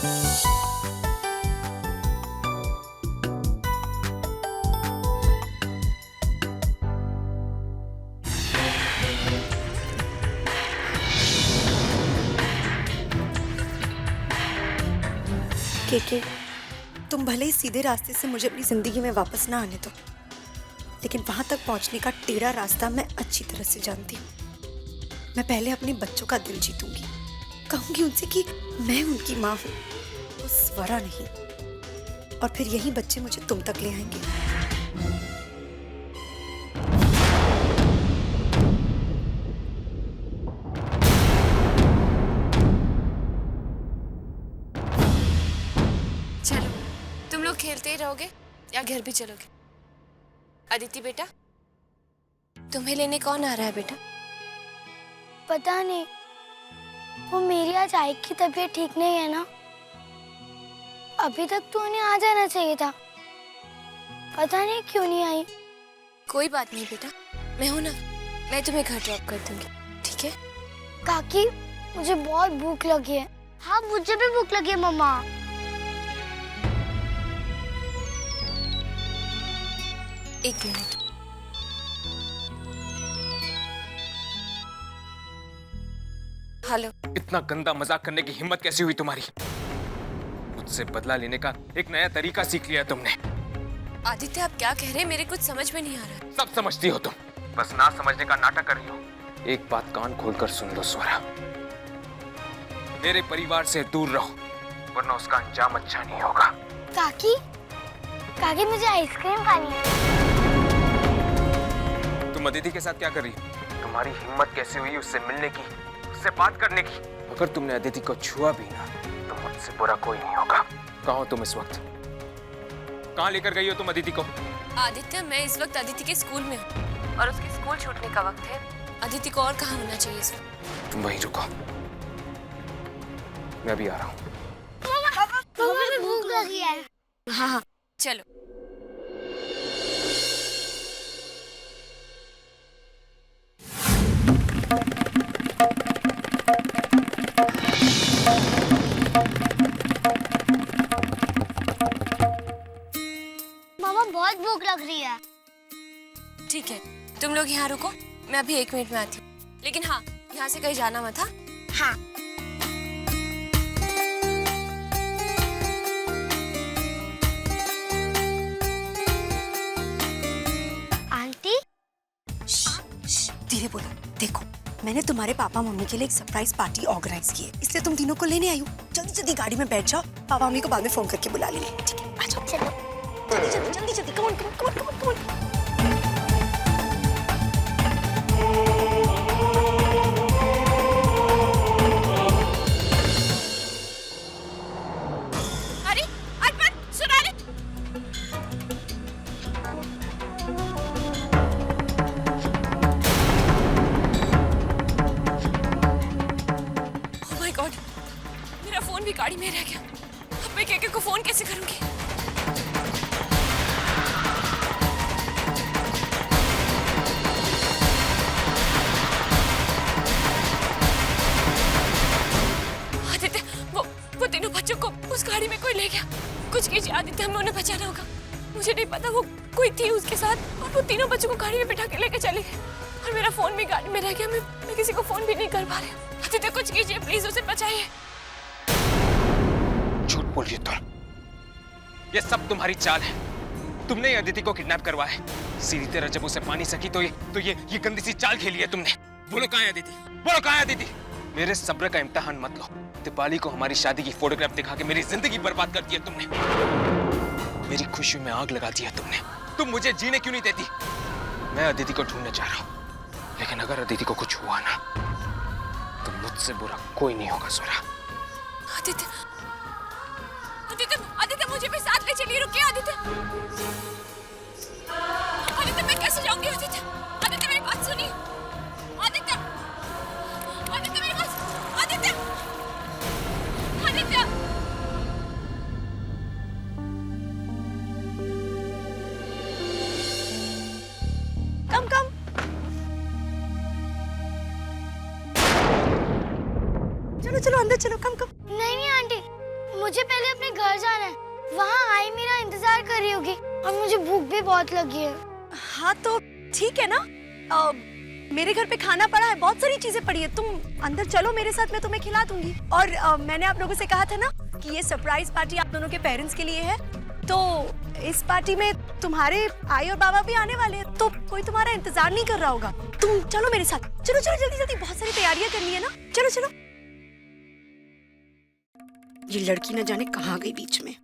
के तुम भले ही सीधे रास्ते से मुझे अपनी जिंदगी में वापस ना आने दो, लेकिन वहां तक पहुंचने का टेढ़ा रास्ता मैं अच्छी तरह से जानती हूँ। मैं पहले अपने बच्चों का दिल जीतूंगी, कहूंगी उनसे कि मैं उनकी माँ हूँ, वो स्वरा नहीं, और फिर यही बच्चे मुझे तुम तक ले आएंगे। चलो, तुम लोग खेलते ही रहोगे या घर भी चलोगे? अदिति बेटा, तुम्हें लेने कौन आ रहा है बेटा? पता नहीं, वो मेरी आज आई की तबीयत ठीक नहीं है ना। अभी तक तो उन्हें आ जाना चाहिए था, पता नहीं क्यों नहीं आई। कोई बात नहीं बेटा, मैं हूं ना, मैं तुम्हें घर ड्रॉप कर दूंगी, ठीक है? काकी, मुझे बहुत भूख लगी है। हाँ, मुझे भी भूख लगी है मम्मा। एक मिनट। हेलो। इतना गंदा मजाक करने की हिम्मत कैसी हुई तुम्हारी? मुझसे बदला लेने का एक नया तरीका सीख लिया तुमने। आदित्य, आप क्या कह रहे हैं? मेरे कुछ समझ में नहीं आ रहा। सब समझती हो तुम, बस ना समझने का नाटक कर रही हो। एक बात कान खोलकर सुन लो स्वरा, मेरे परिवार से दूर रहो, वरना उसका अंजाम अच्छा नहीं होगा। काकी, काकी मुझे आइसक्रीम खानी है। तुम अदिति के साथ क्या कर रही हो? तुम्हारी हिम्मत कैसे हुई उससे मिलने की, उससे बात करने की? अगर तुमने अदिति को छुआ भी ना तो मुझसे बुरा कोई नहीं होगा। कहाँ हो तुम इस वक्त? कहाँ लेकर गई हो तुम अदिति को? आदित्य, मैं इस वक्त अदिति के स्कूल में हूँ और उसके स्कूल छूटने का वक्त है। अदिति को और कहाँ होना चाहिए इस वक्त? तुम वहीं रुको, मैं अभी आ रहा हूँ। मुझे भूख लगी है। हाँ हाँ, चलो। मामा, बहुत भूख लग रही है। ठीक है, तुम लोग यहाँ रुको, मैं अभी 1 मिनट में आती हूँ। लेकिन हाँ, यहाँ से कहीं जाना मत। हाँ। आंटी, धीरे बोलो। देखो, मैंने तुम्हारे पापा मम्मी के लिए एक सरप्राइज पार्टी ऑर्गेनाइज की है, इसलिए तुम तीनों को लेने आई हूँ। जल्दी जल्दी गाड़ी में बैठ जाओ, पापा मम्मी को बाद में फोन करके बुला लेंगे, ठीक है? आ जाओ, चलो। जल्दी जल्दी जल्दी जल्दी, come on come on come on come on. अरे अर्पण, सुना रे? ओह माय गॉड, मेरा फोन भी गाड़ी में रह गया। अब मैं केके को फोन कैसे करूंगी? आदित्य, वो तीनों बच्चों को उस गाड़ी में कोई ले गया। कुछ कीजिए आदित्य, हमें उन्हें बचाना होगा। मुझे नहीं पता वो कोई थी उसके साथ, और वो तीनों बच्चों को गाड़ी में बिठा के लेके चले गए, और मेरा फोन भी गाड़ी में रह गया। मैं किसी को फोन भी नहीं कर पा रही हूँ। आदित्य, कुछ कीजिए प्लीज, उसे बचाइए। झूठ बोल रही हो तुम, ये सब तुम्हारी चाल है। तुमने ही अदिति को किडनैप करवाया है। सीधी तरह जब उसे पानी सकी तो ये गंदी सी चाल खेली है तुमने। बोलो कहाँ है अदिति? बोलो कहाँ है अदिति? मेरे सब्र का इम्तिहान मत लो। दीपाली को हमारी शादी की फोटोग्राफ दिखा के मेरी जिंदगी बर्बाद कर दी है तुमने। मेरी खुशी में आग लगा दी है तुमने। तुम मुझे जीने क्यों नहीं देती? मैं अदिति को ढूंढने जा रहा हूँ, लेकिन अगर अदिति को कुछ हुआ ना तो मुझसे बुरा कोई नहीं होगा स्वरा। आदित्य, आदित्य, आदित्य, मुझे भी साथ ले चलिए। रुकिए आदित्य। आदित्य, मैं कैसे जाऊंगी? आदित्य, आदित्य, मेरी बात सुनिए। आदित्य, आदित्य, मेरी बात। आदित्य, आदित्य। कम कम। चलो चलो अंदर चलो, कम कम। नहीं नहीं आंटी, मुझे पहले अपने घर जाना है। वहाँ आई मेरा इंतजार कर रही होगी और मुझे भूख भी बहुत लगी है। हाँ तो ठीक है ना, मेरे घर पे खाना पड़ा है, बहुत सारी चीजें पड़ी है, तुम अंदर चलो मेरे साथ, मैं तुम्हें खिला दूंगी। और मैंने आप लोगों से कहा था ना कि ये सरप्राइज पार्टी आप दोनों के पेरेंट्स के लिए है, तो इस पार्टी में तुम्हारे आई और बाबा भी आने वाले हैं, तो कोई तुम्हारा इंतजार नहीं कर रहा होगा। तुम चलो मेरे साथ, चलो चलो जल्दी जल्दी, बहुत सारी तैयारियां करनी है ना, चलो चलो। ये लड़की न जाने कहाँ गई बीच में,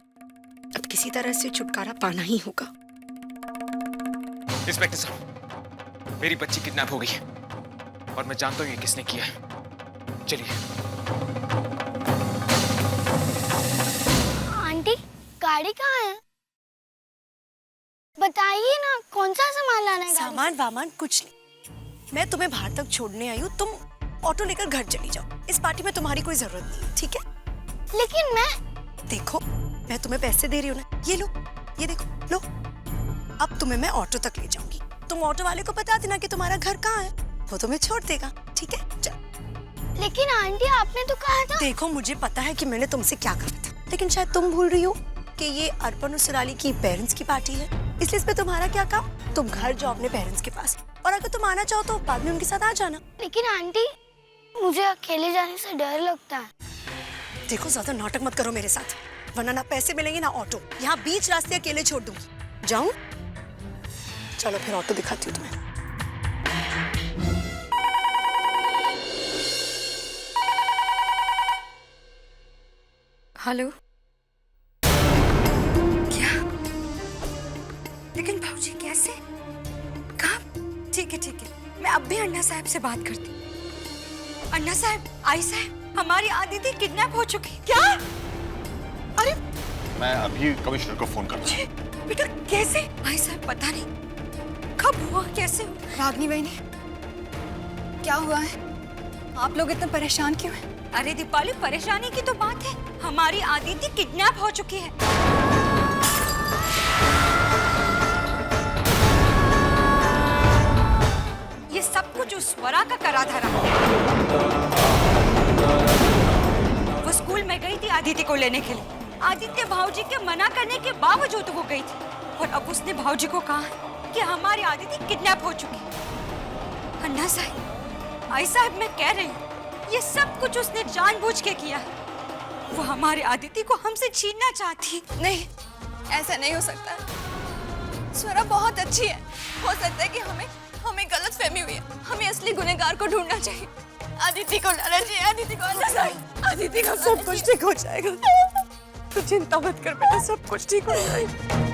अब किसी तरह से छुटकारा पाना ही होगा। इंस्पेक्टर साहब, मेरी बच्ची किडनैप हो गई है और मैं जानता हूँ ये किसने किया है। चलिए। आंटी, गाड़ी कहाँ है? बताइए ना, कौन सा सामान लाना है? सामान वामान कुछ नहीं, मैं तुम्हें बाहर तक छोड़ने आई हूँ, तुम ऑटो लेकर घर चली जाओ। इस पार्टी में तुम्हारी कोई जरूरत नहीं, ठीक है? लेकिन मैं देखो, मैं तुम्हें पैसे दे रही हूँ ना, ये लो, ये देखो, लो। अब तुम्हें मैं ऑटो तक ले जाऊंगी, तुम ऑटो वाले को बता देना कि तुम्हारा घर कहाँ है, वो तुम्हें छोड़ देगा, ठीक है? चल। लेकिन आंटी, आपने तो कहा था। देखो, मुझे पता है कि मैंने तुमसे क्या कहा था, लेकिन शायद तुम भूल रही हो कि ये अर्पण और सुराली की पेरेंट्स की पार्टी है, इसलिए इसमें तुम्हारा क्या काम? तुम घर जाओ अपने पेरेंट्स के पास, और अगर तुम आना चाहो तो बाद में उनके साथ आ जाना। लेकिन आंटी, मुझे अकेले जाने से डर लगता है। देखो, ज्यादा नाटक मत करो मेरे साथ, वरना ना पैसे मिलेंगे ना ऑटो। यहाँ बीच रास्ते अकेले छोड़ दूंगी। जाऊं? चलो फिर ऑटो दिखाती हूँ तुम्हें। हेलो। क्या? लेकिन भाऊजी कैसे? कहाँ? ठीक है ठीक है, मैं अब भी अन्ना साहब से बात करती हूँ। अन्ना साहब, आई साहब, हमारी आदिति किडनैप हो चुकी। क्या? अरे मैं अभी कमिश्नर को फोन करूंगा। बेटा कैसे? आई साहब पता नहीं कब हुआ, कैसे हुआ? रागनी बहनी, क्या हुआ है? आप लोग इतना परेशान क्यों हैं? अरे दीपाली, परेशानी की तो बात है, हमारी आदिति किडनैप हो चुकी है। ये सब कुछ उस स्वरा का करा धरा। वो स्कूल में गई थी आदिति को लेने के लिए, आदित्य भाऊजी के मना करने के बावजूद वो गई थी, और अब उसने भाऊजी को कहा कि हमारी आदिति किडनैप हो चुकी है। अन्ना साहब, आई साहब, मैं कह रही हूँ ये सब कुछ उसने जानबूझ के किया। वो हमारी आदिति को हमसे छीनना चाहती। नहीं, ऐसा नहीं हो सकता। स्वरा बहुत अच्छी है, हो सकता है कि हमें गलतफहमी हुई है। हमें असली गुनहगार को ढूंढना चाहिए, आदिति को लाना चाहिए। आदिति को लाना चाहिए, आदिति को। सब कुछ ठीक हो जाएगा, तू चिंता मत कर बेटा, सब कुछ ठीक हो जाएगा।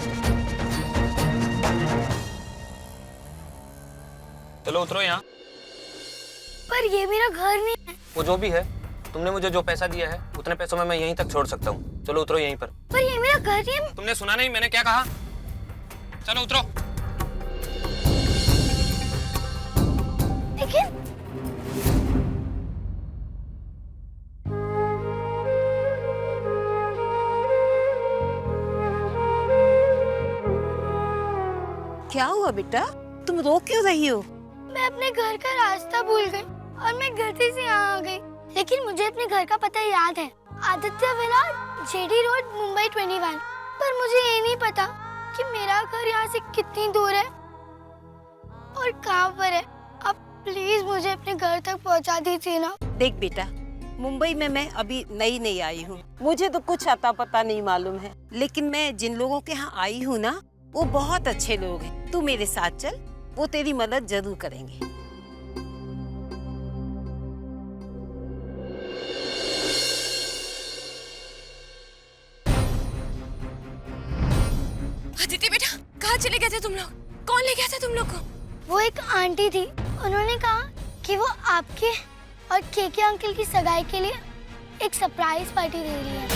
चलो उतरो यहाँ। पर ये मेरा घर नहीं है। वो जो भी है, तुमने मुझे जो पैसा दिया है उतने पैसों में मैं यहीं तक छोड़ सकता हूँ। चलो उतरो यहीं पर। ये मेरा घर नहीं है। तुमने सुना नहीं मैंने क्या कहा? चलो उतरो। लेकिन क्या हुआ बेटा, तुम रो क्यों रही हो? मैं अपने घर का रास्ता भूल गई और मैं गलती से यहाँ आ गई, लेकिन मुझे अपने घर का पता याद है। Aditya villa, JD road, Mumbai 21। पर मुझे ये नहीं पता कि मेरा घर यहाँ से कितनी दूर है और कहाँ पर है। आप प्लीज मुझे अपने घर तक पहुँचा दीजिए ना। देख बेटा, मुंबई में मैं अभी नई आई हूँ, मुझे तो कुछ अता पता नहीं मालूम है, लेकिन मैं जिन लोगों के यहाँ आई हूँ ना, वो बहुत अच्छे लोग हैं। तू मेरे साथ चल, वो तेरी मदद जरूर करेंगे। आदित्य बेटा, कहाँ चले गए थे तुम लोग? कौन ले गया था तुम लोग को? वो एक आंटी थी, उन्होंने कहा कि वो आपके और केके अंकल की सगाई के लिए एक सरप्राइज पार्टी दे रही है,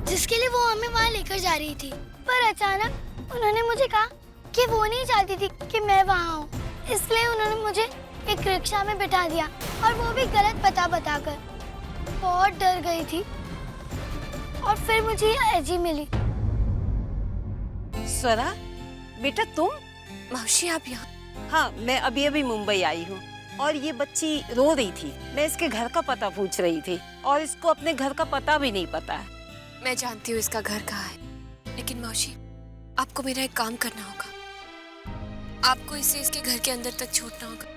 जिसके लिए वो हमें वहाँ लेकर जा रही थी। पर अचानक उन्होंने मुझे कहा कि वो नहीं चाहती थी कि मैं वहाँ आऊँ, इसलिए उन्होंने मुझे एक रिक्शा में बिठा दिया, और वो भी गलत पता बताकर। बहुत डर गई थी और फिर मुझे ये अर्जी मिली। स्वरा बेटा, तुम? मौसी आप यहाँ? हाँ, मैं अभी मुंबई आई हूँ। और ये बच्ची रो रही थी। मैं इसके घर का पता पूछ रही थी और इसको अपने घर का पता भी नहीं पता है। मैं जानती हूँ इसका घर कहाँ है, लेकिन मौसी आपको मेरा एक काम करना होगा। आपको इसे इसके घर के अंदर तक छोड़ना होगा,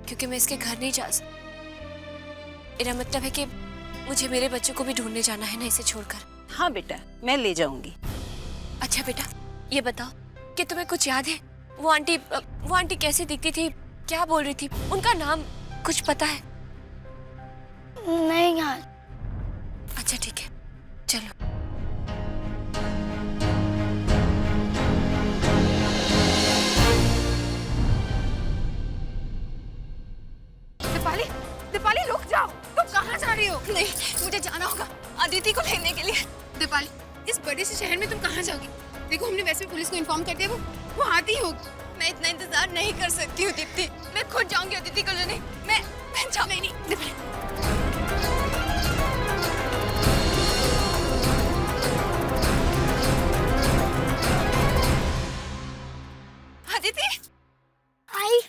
क्योंकि मैं इसके घर नहीं जा सकती। मेरा मतलब है कि मुझे मेरे बच्चों को भी ढूंढने जाना है ना, इसे छोड़कर। हाँ बेटा, मैं ले जाऊंगी। अच्छा बेटा, ये बताओ कि तुम्हें कुछ याद है? वो आंटी कैसे दिखती थी, क्या बोल रही थी, उनका नाम कुछ पता है? नहीं यार। अच्छा ठीक है, चलो। दीपाली रुक जाओ, तुम कहाँ जा रही हो? नहीं, मुझे जाना होगा अदिति को लेने के लिए। दीपाली, इस बड़े से शहर में तुम कहाँ जाओगी? देखो, हमने वैसे भी पुलिस को इन्फॉर्म कर दिया, वो आती होगी। मैं इतना इंतजार नहीं कर सकती हूँ दीप्ति, मैं खुद जाऊंगी अदिति को लेने। मैं जाऊँ। नहीं दीपाली। अदिति आई।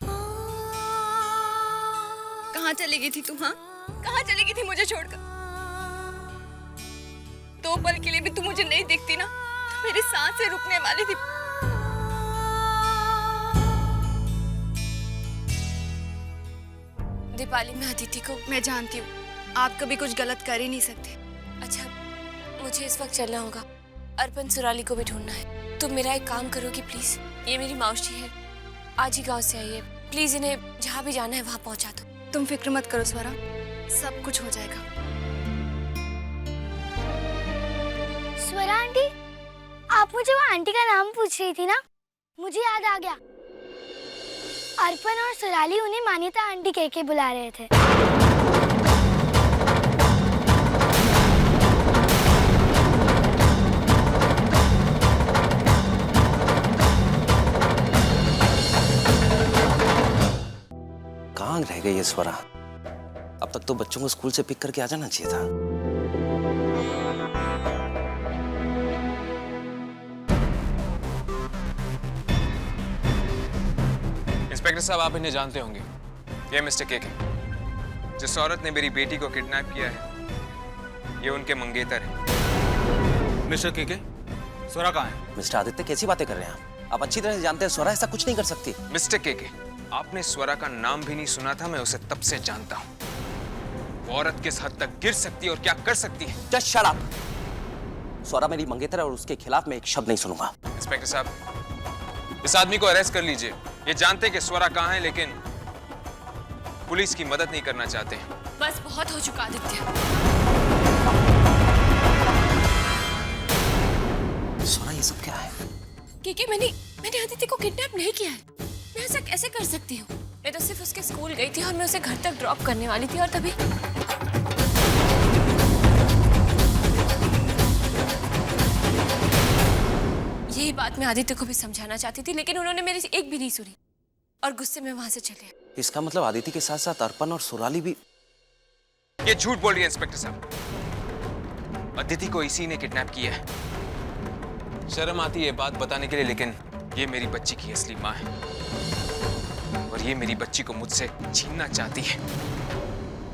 कहाँ चली गई थी तू? हाँ, कहाँ चली गई थी मुझे छोड़कर? 2 पल के लिए भी तू मुझे नहीं दिखती ना, तो मेरी सांसें रुकने वाली थी। दीपाली, मैं अदिति को... मैं जानती हूँ आप कभी कुछ गलत कर ही नहीं सकते। अच्छा, मुझे इस वक्त चलना होगा। अर्पण सुराली को भी ढूंढना है। तुम मेरा एक काम करोगी प्लीज? ये मेरी मौसी है, आज ही गांव से आई है। प्लीज इन्हें जहाँ भी जाना है वहाँ पहुँचा दो। तुम फिक्र मत करो स्वरा, सब कुछ हो जाएगा। स्वरा आंटी, आप मुझे वो आंटी का नाम पूछ रही थी ना, मुझे याद आ गया। अर्पण और सुराली उन्हें मान्यता आंटी कह के बुला रहे थे। कहाँ रह गई ये स्वरा? अब तक तो बच्चों को स्कूल से पिक करके आ जाना चाहिए था। इंस्पेक्टर साहब, आप इन्हें जानते होंगे। ये मिस्टर केके, जिस औरत ने मेरी बेटी को किडनैप किया है, ये उनके मंगेतर है। मिस्टर केके, स्वरा कहाँ है? मिस्टर आदित्य, कैसी बातें कर रहे हैं आप? अच्छी तरह से जानते हैं स्वरा ऐसा कुछ नहीं कर सकती। मिस्टर केके, आपने स्वरा का नाम भी नहीं सुना था, मैं उसे तब से जानता हूँ। वो औरत किस हद तक गिर सकती है और क्या कर सकती है। Just shut up. स्वरा मेरी मंगेतर है और उसके खिलाफ मैं एक शब्द नहीं सुनूंगा। इंस्पेक्टर साहब, इस आदमी को अरेस्ट कर लीजिए। ये जानते कि स्वरा कहाँ है, लेकिन पुलिस की मदद नहीं करना चाहते। बस बहुत हो चुका आदित्य। स्वरा, ये सब क्या है? क्योंकि मैंने आदित्य को किडनैप नहीं किया है। मैं ऐसा कैसे कर सकती हूँ? मैं तो सिर्फ उसके स्कूल गई थी और मैं उसे घर तक ड्रॉप करने वाली थी, और तभी यही बात मैं आदित्य को भी समझाना चाहती थी, लेकिन उन्होंने मेरी एक भी नहीं सुनी और गुस्से में वहां से चले। इसका मतलब आदित्य के साथ साथ अर्पण और सुराली भी... ये झूठ बोल रही है इंस्पेक्टर साहब। अदिति को इसी ने किडनैप किया है। शर्म आती है बात बताने के लिए, लेकिन ये मेरी बच्ची की असली माँ है और ये मेरी बच्ची को मुझसे छीनना चाहती है।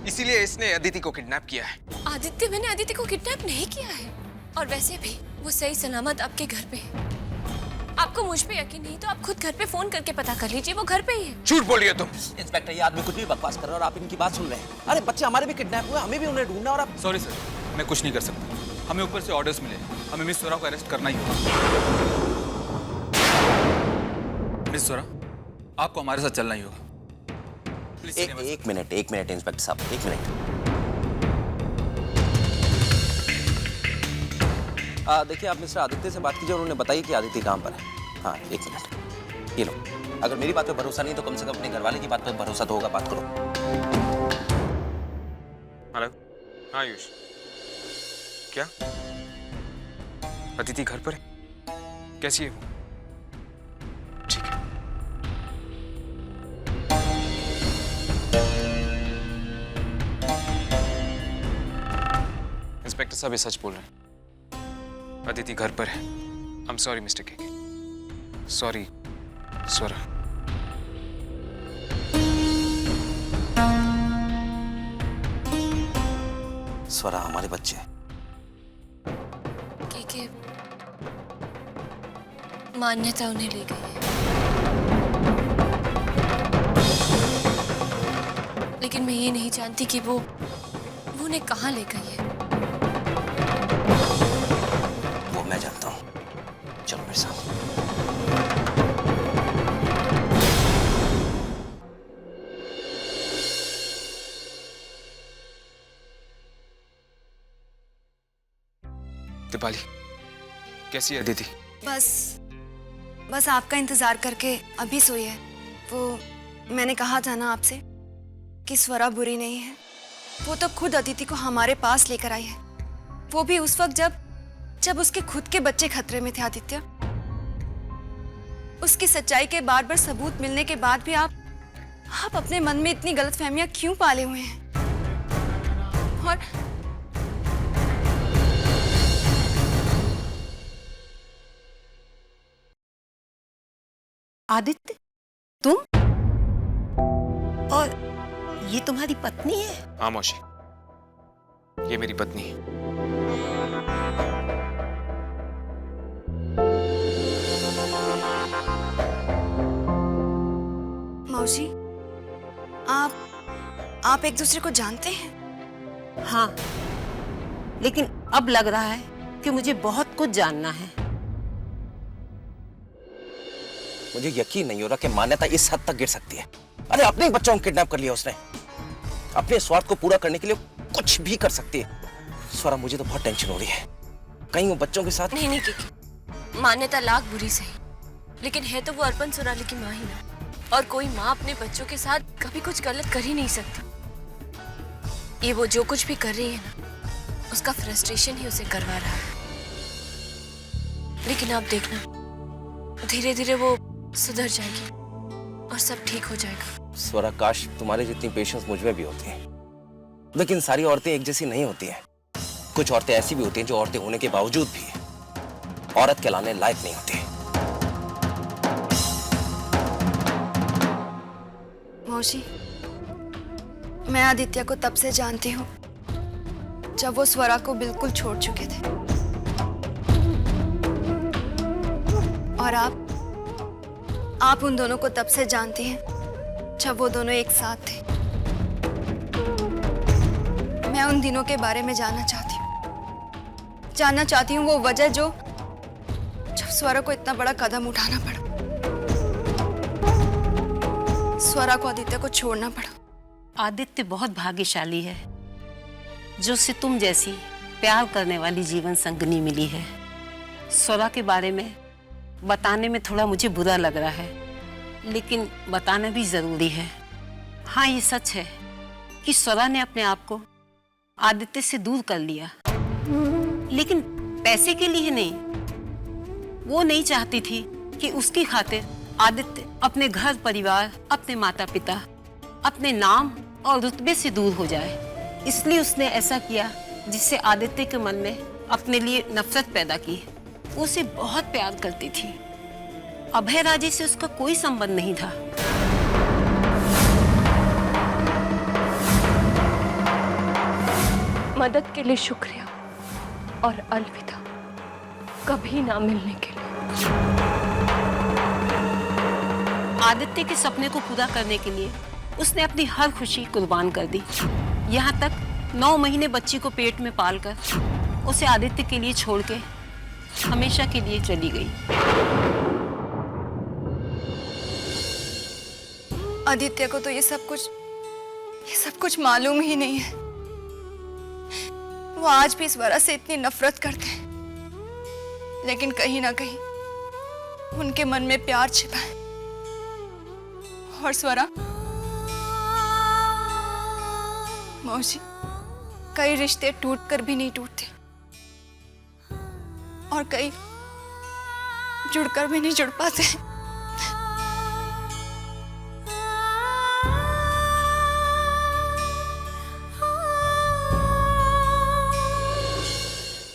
इसीलिए इसने अदिति को किडनैप किया है। आदित्य, मैंने अदिति को किडनैप नहीं किया है, और वैसे भी वो सही सलामत आपके घर पे है। आपको मुझ पे यकीन नहीं तो आप खुद घर पे फोन करके पता कर लीजिए, वो घर पे ही है। झूठ बोलिए तुम। इंस्पेक्टर, ये आदमी कुछ भी बकवास कर रहा है और आप इनकी बात सुन रहे हैं। अरे बच्चे हमारे भी किडनैप हुए, हमें भी उन्हें ढूंढना और आप... सॉरी सर, मैं कुछ नहीं कर सकता। हमें ऊपर से ऑर्डर्स मिले, हमें मिस स्वरा को अरेस्ट करना ही होगा। मिस स्वरा, आपको हमारे साथ चलना ही होगा। एक मिनट इंस्पेक्टर साहब, 1 मिनट। देखिए, आप मिस्टर आदित्य से बात कीजिए और उन्हें बताइए कि आदित्य कहाँ पर है। हाँ, 1 मिनट। ये लो, अगर मेरी बात पे भरोसा नहीं तो कम से कम अपने घर वाले की बात पे भरोसा तो होगा। बात करो। हेलो। हाँ आयुष, क्या अदिति घर पर है? कैसी है वो? ठीक है। इंस्पेक्टर साहब, ये सच बोल रहे हैं। अदिति घर पर है। I am sorry mister KK. Sorry Swara. Swara हमारे बच्चे। के मान्यता उन्हें ले गई है, लेकिन मैं ये नहीं जानती कि वो उन्हें कहाँ ले गई है। वो मैं जानता हूँ, चलो मेरे साथ। दीपाली, कैसी है दीदी? बस आपका इंतजार करके अभी सोई है। वो मैंने कहा था ना आपसे कि स्वरा बुरी नहीं है। वो तो खुद अदिति को हमारे पास लेकर आई है, वो भी उस वक्त जब उसके खुद के बच्चे खतरे में थे। आदित्य, उसकी सच्चाई के बार बार सबूत मिलने के बाद भी आप अपने मन में इतनी गलतफहमियां क्यों पाले हुए हैं? और आदित्य, तुम? और ये तुम्हारी पत्नी है? हाँ मौसी, ये मेरी पत्नी है। मौसी, आप एक दूसरे को जानते हैं? हाँ, लेकिन अब लग रहा है कि मुझे बहुत कुछ जानना है। मुझे यकीन नहीं हो रहा कि मान्यता इस हद तक गिर सकती है। अरे अपने ही बच्चों को किडनैप कर लिया उसने। अपने स्वार्थ को पूरा करने के लिए कुछ भी कर सकती है। स्वरा, मुझे तो बहुत टेंशन हो रही है, कहीं वो बच्चों के साथ। नहीं किकी, मान्यता लाख बुरी सही, लेकिन है तो वो अर्पण सोनाली की माँ ही ना। और कोई माँ अपने बच्चों के साथ कभी कुछ गलत कर ही नहीं सकती। ये वो जो कुछ भी कर रही है ना, उसका फ्रस्ट्रेशन ही उसे करवा रहा है। लेकिन आप देखना, धीरे धीरे वो सुधर जाएगी और सब ठीक हो जाएगा। स्वरा, काश तुम्हारी जितनी पेशेंस मुझ में भी होती है, लेकिन सारी औरतें एक जैसी नहीं होती हैं। कुछ औरतें ऐसी भी होती हैं जो औरतें होने के बावजूद भी औरत कहलाने लायक नहीं होती। मौसी, मैं आदित्य को तब से जानती हूँ जब वो स्वरा को बिल्कुल छोड़ चुके थे। और आप उन दोनों को तब से जानती हैं जब वो दोनों एक साथ थे। मैं उन दिनों के बारे में जानना चाहती हूँ वो वजह जब स्वरा को इतना बड़ा कदम उठाना पड़ा, स्वरा को आदित्य को छोड़ना पड़ा। आदित्य बहुत भाग्यशाली है जो उसे तुम जैसी प्यार करने वाली जीवन संगनी मिली है। स्वरा के बारे में बताने में थोड़ा मुझे बुरा लग रहा है, लेकिन बताना भी जरूरी है। हाँ, ये सच है कि स्वरा ने अपने आप को आदित्य से दूर कर लिया, लेकिन पैसे के लिए नहीं। वो नहीं चाहती थी कि उसकी खातिर आदित्य अपने घर परिवार, अपने माता पिता, अपने नाम और रुतबे से दूर हो जाए। इसलिए उसने ऐसा किया जिससे आदित्य के मन में अपने लिए नफरत पैदा की। वो उसे बहुत प्यार करती थी। अभय राजे से उसका कोई संबंध नहीं था। मदद के लिए शुक्रिया और अलविदा, कभी ना मिलने के लिए। आदित्य के सपने को पूरा करने के लिए उसने अपनी हर खुशी कुर्बान कर दी। यहाँ तक 9 महीने बच्ची को पेट में पालकर उसे आदित्य के लिए छोड़ के हमेशा के लिए चली गई। आदित्य को तो ये सब कुछ मालूम ही नहीं है। वो आज भी स्वरा से इतनी नफरत करते हैं, लेकिन कहीं ना कहीं उनके मन में प्यार छिपा है। और स्वरा, मौसी, कई रिश्ते टूटकर भी नहीं टूटते और कई जुड़कर भी नहीं जुड़ पाते।